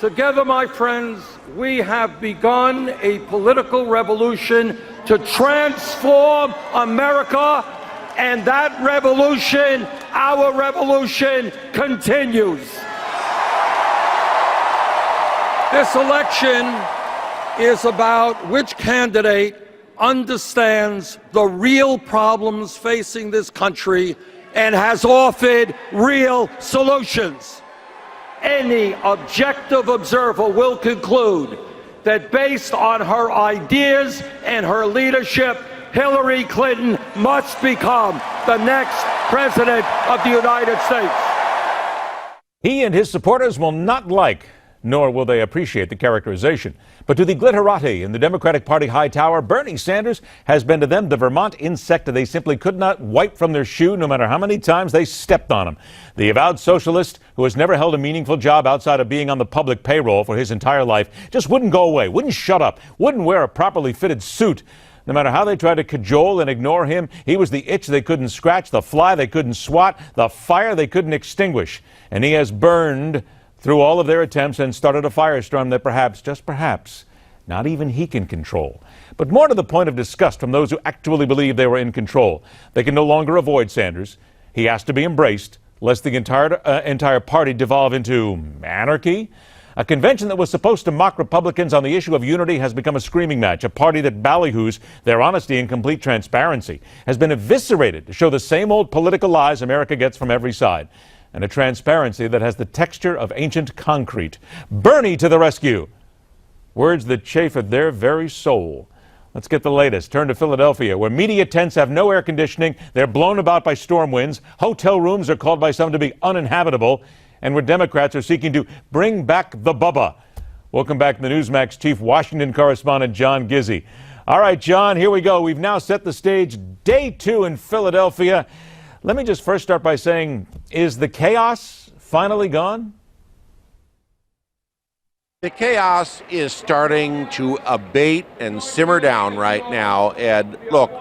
Together, my friends, we have begun a political revolution to transform America, and that revolution, our revolution, continues. This election is about which candidate understands the real problems facing this country and has offered real solutions. Any objective observer will conclude that based on her ideas and her leadership, Hillary Clinton must become the next president of the United States. He and his supporters will not like, nor will they appreciate the characterization. But to the glitterati in the Democratic Party high tower, Bernie Sanders has been to them the Vermont insect they simply could not wipe from their shoe no matter how many times they stepped on him. The avowed socialist, who has never held a meaningful job outside of being on the public payroll for his entire life, just wouldn't go away, wouldn't shut up, wouldn't wear a properly fitted suit. No matter how they tried to cajole and ignore him, he was the itch they couldn't scratch, the fly they couldn't swat, the fire they couldn't extinguish. And he has burned through all of their attempts and started a firestorm that perhaps, just perhaps, not even he can control. But more to the point of disgust from those who actually believe they were in control. They can no longer avoid Sanders. He has to be embraced, lest the entire party devolve into anarchy. A convention that was supposed to mock Republicans on the issue of unity has become a screaming match. A party that ballyhoos their honesty and complete transparency has been eviscerated to show the same old political lies America gets from every side. And a transparency that has the texture of ancient concrete. Bernie to the rescue. Words that chafe at their very soul. Let's get the latest. Turn to Philadelphia, where media tents have no air conditioning. They're blown about by storm winds. Hotel rooms are called by some to be uninhabitable. And where Democrats are seeking to bring back the Bubba. Welcome back to the Newsmax Chief Washington Correspondent John Gizzi. All right, John, here we go. We've now set the stage. Day 2 in Philadelphia. Let me just first start by saying, is the chaos finally gone? The chaos is starting to abate and simmer down right now, Ed. Look,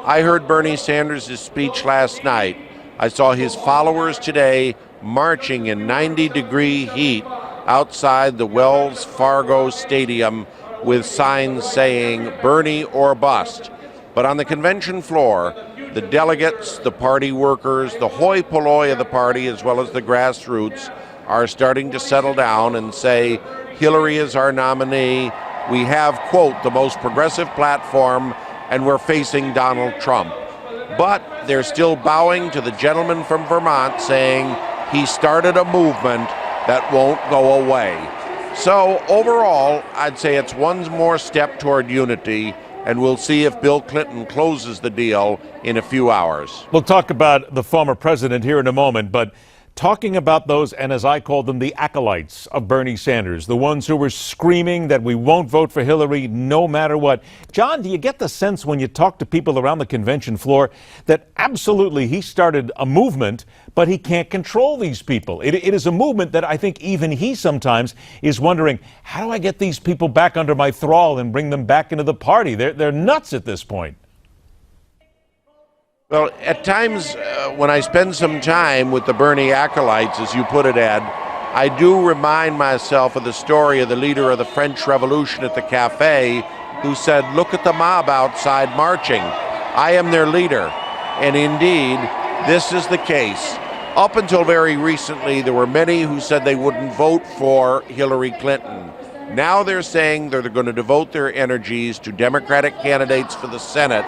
I heard Bernie Sanders' speech last night. I saw his followers today marching in 90-degree heat outside the Wells Fargo Stadium with signs saying Bernie or bust. But on the convention floor, the delegates, the party workers, the hoi polloi of the party, as well as the grassroots, are starting to settle down and say, Hillary is our nominee. We have, quote, the most progressive platform, and we're facing Donald Trump. But they're still bowing to the gentleman from Vermont, saying he started a movement that won't go away. So overall, I'd say it's one more step toward unity, and we'll see if Bill Clinton closes the deal in a few hours. We'll talk about the former president here in a moment, but talking about those, and as I call them, the acolytes of Bernie Sanders, the ones who were screaming that we won't vote for Hillary no matter what. John, do you get the sense when you talk to people around the convention floor that absolutely he started a movement, but he can't control these people? It is a movement that I think even he sometimes is wondering, how do I get these people back under my thrall and bring them back into the party? They're nuts at this point. Well, at times when I spend some time with the Bernie acolytes, as you put it, Ed, I do remind myself of the story of the leader of the French Revolution at the cafe who said, look at the mob outside marching. I am their leader. And indeed, this is the case. Up until very recently, there were many who said they wouldn't vote for Hillary Clinton. Now they're saying they're going to devote their energies to Democratic candidates for the Senate,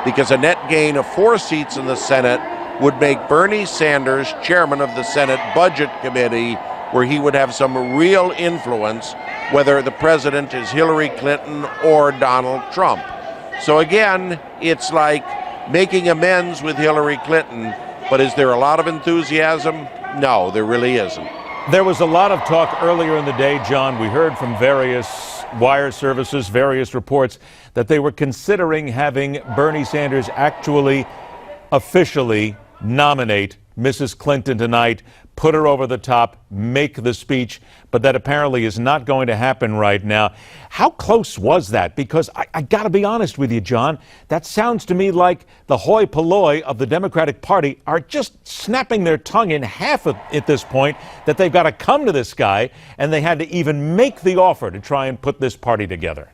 because a net gain of 4 seats in the Senate would make Bernie Sanders chairman of the Senate Budget Committee, where he would have some real influence, whether the president is Hillary Clinton or Donald Trump. So again, it's like making amends with Hillary Clinton, but is there a lot of enthusiasm? No, there really isn't. There was a lot of talk earlier in the day, John. We heard from various wire services, various reports, that they were considering having Bernie Sanders actually officially nominate Mrs. Clinton tonight, put her over the top, make the speech, but that apparently is not going to happen right now. How close was that? Because I got to be honest with you, John, that sounds to me like the hoi polloi of the Democratic Party are just snapping their tongue in half at this point, that they've got to come to this guy, and they had to even make the offer to try and put this party together.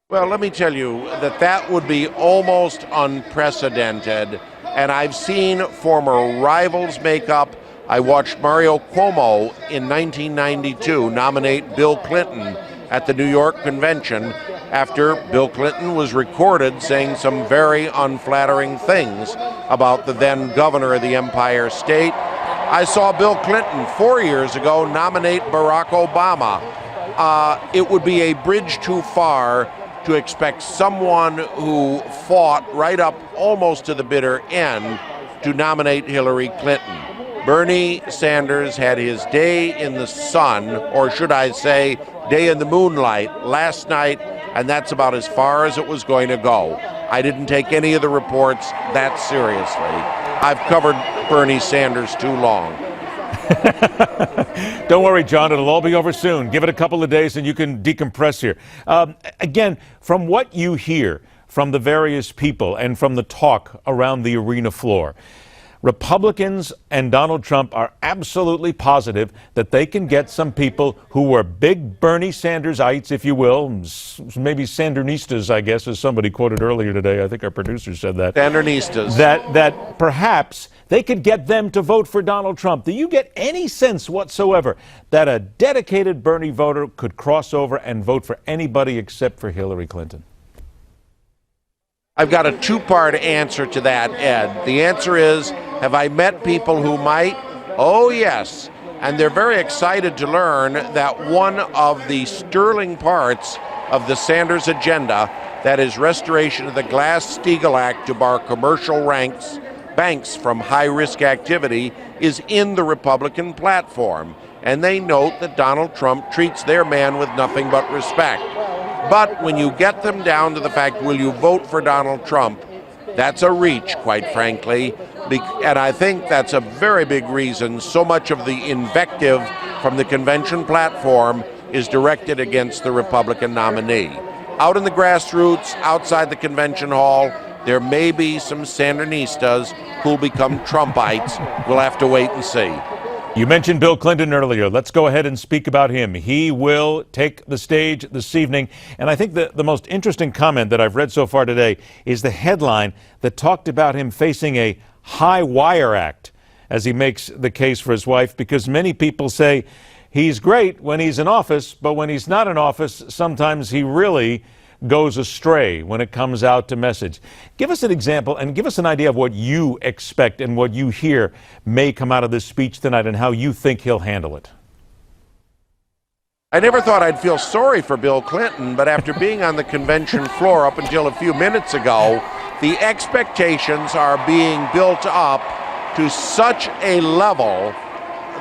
Well, let me tell you that would be almost unprecedented. And I've seen former rivals make up. I watched Mario Cuomo in 1992 nominate Bill Clinton at the New York convention after Bill Clinton was recorded saying some very unflattering things about the then governor of the Empire State. I saw Bill Clinton 4 years ago nominate Barack Obama. It would be a bridge too far to expect someone who fought right up almost to the bitter end to nominate Hillary Clinton. Bernie Sanders had his day in the sun, or should I say, day in the moonlight last night, and that's about as far as it was going to go. I didn't take any of the reports that seriously. I've covered Bernie Sanders too long. Don't worry, John. It'll all be over soon. Give it a couple of days and you can decompress here. Again, from what you hear from the various people and from the talk around the arena floor, Republicans and Donald Trump are absolutely positive that they can get some people who were big Bernie Sanders-ites, if you will, maybe Sandernistas, I guess, as somebody quoted earlier today. I think our producer said that. Sandernistas. That perhaps they could get them to vote for Donald Trump. Do you get any sense whatsoever that a dedicated Bernie voter could cross over and vote for anybody except for Hillary Clinton? I've got a two-part answer to that, Ed. The answer is, have I met people who might? Oh, yes. And they're very excited to learn that one of the sterling parts of the Sanders agenda, that is restoration of the Glass-Steagall Act to bar commercial banks from high-risk activity, is in the Republican platform. And they note that Donald Trump treats their man with nothing but respect. But when you get them down to the fact, will you vote for Donald Trump, that's a reach, quite frankly. And I think that's a very big reason so much of the invective from the convention platform is directed against the Republican nominee. Out in the grassroots, outside the convention hall, there may be some Sandernistas who'll become Trumpites. We'll have to wait and see. You mentioned Bill Clinton earlier. Let's go ahead and speak about him. He will take the stage this evening. And I think the most interesting comment that I've read so far today is the headline that talked about him facing a highwire act as he makes the case for his wife, because many people say he's great when he's in office, but when he's not in office, sometimes he really goes astray when it comes out to message. Give us an example and give us an idea of what you expect and what you hear may come out of this speech tonight and how you think he'll handle it. I never thought I'd feel sorry for Bill Clinton, but after being on the convention floor up until a few minutes ago, the expectations are being built up to such a level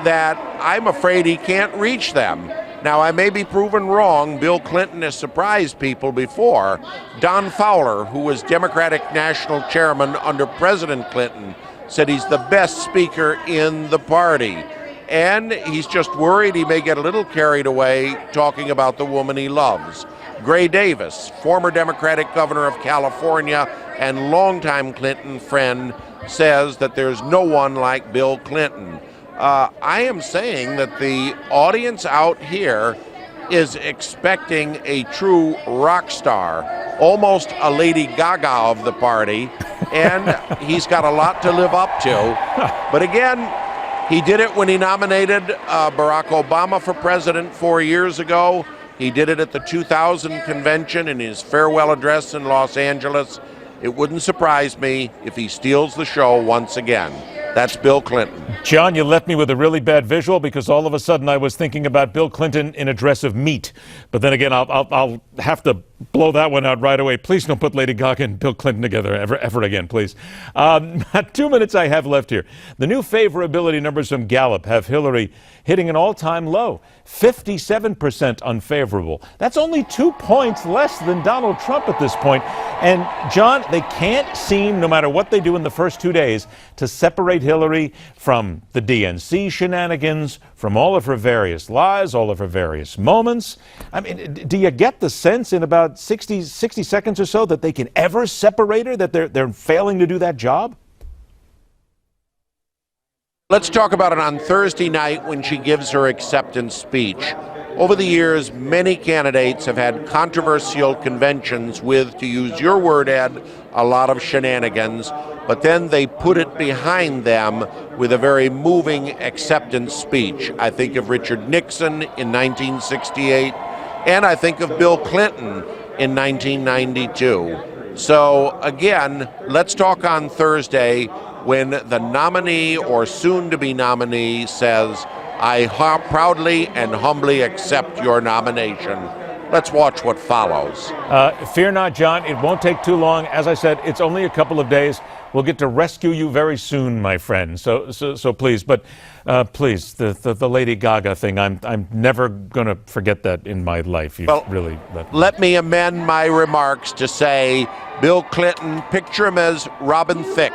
that I'm afraid he can't reach them. Now, I may be proven wrong. Bill Clinton has surprised people before. Don Fowler, who was Democratic National Chairman under President Clinton, said he's the best speaker in the party. And he's just worried he may get a little carried away talking about the woman he loves. Gray Davis, former Democratic governor of California and longtime Clinton friend, says that there's no one like Bill Clinton. I am saying that the audience out here is expecting a true rock star, almost a Lady Gaga of the party, and he's got a lot to live up to. But again, he did it when he nominated Barack Obama for president 4 years ago. He did it at the 2000 convention in his farewell address in Los Angeles. It wouldn't surprise me if he steals the show once again. That's Bill Clinton. John, you left me with a really bad visual because all of a sudden I was thinking about Bill Clinton in a dress of meat. But then again, I'll have to blow that one out right away. Please don't put Lady Gaga and Bill Clinton together ever again, please. 2 minutes I have left here. The new favorability numbers from Gallup have Hillary hitting an all-time low, 57% unfavorable. That's only 2 points less than Donald Trump at this point. And, John, they can't seem, no matter what they do in the first 2 days, to separate Hillary from the DNC shenanigans, from all of her various lies, all of her various moments. I mean, do you get the sense in about 60 seconds or so that they can ever separate her, that they're failing to do that job? Let's talk about it on Thursday night when she gives her acceptance speech. Over the years, many candidates have had controversial conventions with, to use your word, Ed, a lot of shenanigans, but then they put it behind them with a very moving acceptance speech. I think of Richard Nixon in 1968, and I think of Bill Clinton in 1992. So again, let's talk on Thursday when the nominee or soon-to-be nominee says, I proudly and humbly accept your nomination. Let's watch what follows. Fear not, John. It won't take too long. As I said, it's only a couple of days. We'll get to rescue you very soon, my friend. So please, but please, the Lady Gaga thing, I'm never going to forget that in my life. Let me amend my remarks to say, Bill Clinton, picture him as Robin Thicke.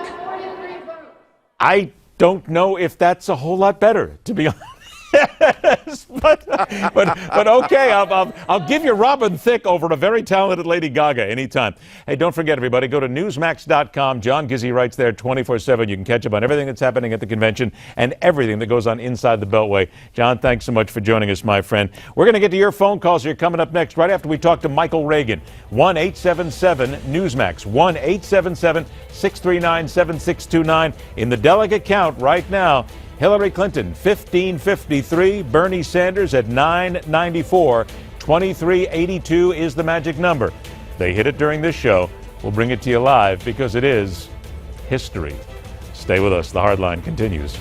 I don't know if that's a whole lot better, to be honest. but okay, I'll give you Robin Thicke over a very talented Lady Gaga anytime. Hey, don't forget, everybody, go to Newsmax.com. John Gizzi writes there 24/7. You can catch up on everything that's happening at the convention and everything that goes on inside the Beltway. John, thanks so much for joining us, my friend. We're going to get to your phone calls here coming up next, right after we talk to Michael Reagan. 1-877-NEWSMAX. 1-877-639-7629. In the delegate count right now, Hillary Clinton, 1553. Bernie Sanders at 994. 2382 is the magic number. They hit it during this show. We'll bring it to you live because it is history. Stay with us. The Hardline continues.